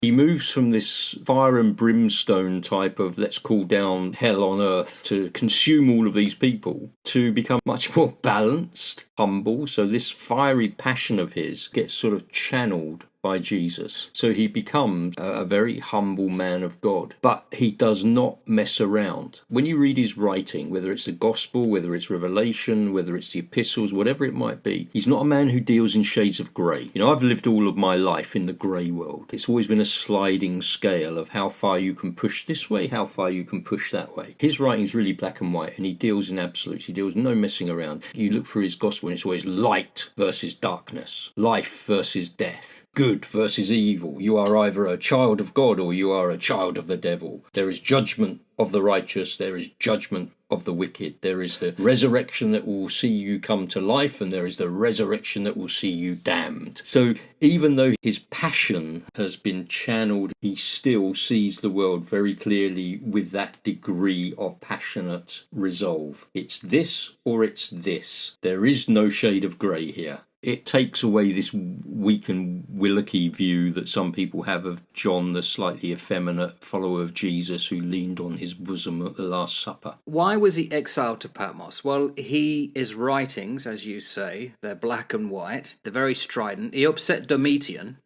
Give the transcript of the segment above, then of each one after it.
He moves from this fire and brimstone type of let's call down hell on earth to consume all of these people to become much more balanced, humble. So this fiery passion of his gets sort of channeled by Jesus. So he becomes a very humble man of God, but he does not mess around. When you read his writing, whether it's the gospel, whether it's Revelation, whether it's the epistles, whatever it might be, he's not a man who deals in shades of grey. You know, I've lived all of my life in the grey world. It's always been a sliding scale of how far you can push this way, how far you can push that way. His writing's really black and white, and he deals in absolutes. He deals no messing around. You look for his gospel and it's always light versus darkness, life versus death, good versus evil. You are either a child of God or you are a child of the devil. There is judgment of the righteous, there is judgment of the wicked. There is the resurrection that will see you come to life, and there is the resurrection that will see you damned. So even though his passion has been channeled, he still sees the world very clearly with that degree of passionate resolve. It's this or it's this. There is no shade of grey here. It takes away this weak and willocky view that some people have of John, the slightly effeminate follower of Jesus who leaned on his bosom at the Last Supper. Why was he exiled to Patmos? Well, his writings, as you say, they're black and white. They're very strident. He upset Domitian,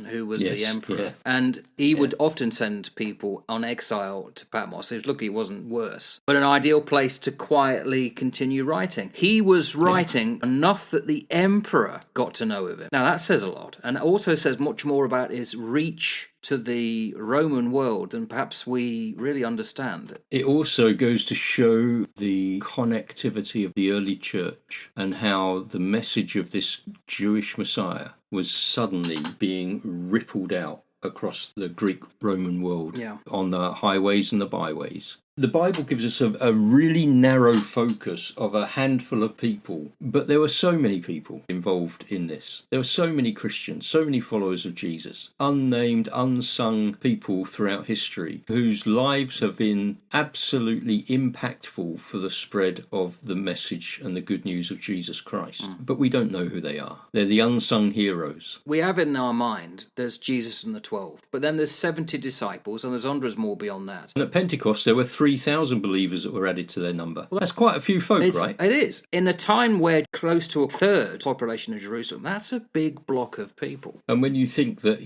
who was the emperor. And he would often send people on exile to Patmos. It was lucky it wasn't worse. But an ideal place to quietly continue writing. He was writing enough that the emperor got to know of him. Now that says a lot, and it also says much more about his reach to the Roman world than perhaps we really understand. It also goes to show the connectivity of the early church and how the message of this Jewish Messiah was suddenly being rippled out across the Greek-Roman world on the highways and the byways. The Bible gives us a really narrow focus of a handful of people, but there were so many people involved in this. There were so many Christians, so many followers of Jesus, unnamed, unsung people throughout history whose lives have been absolutely impactful for the spread of the message and the good news of Jesus Christ. But we don't know who they are. They're the unsung heroes. We have it in our mind, there's Jesus and the 12, but then there's 70 disciples and there's hundreds more beyond that. And at Pentecost there were 3,000 believers that were added to their number. Well, that's quite a few folk, right? It is. In a time where close to a third population of Jerusalem, that's a big block of people. And when you think that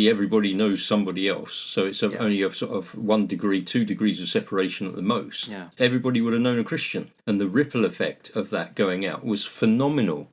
everybody knows somebody else, so it's only a sort of 1 degree, 2 degrees of separation at the most, everybody would have known a Christian. And the ripple effect of that going out was phenomenal.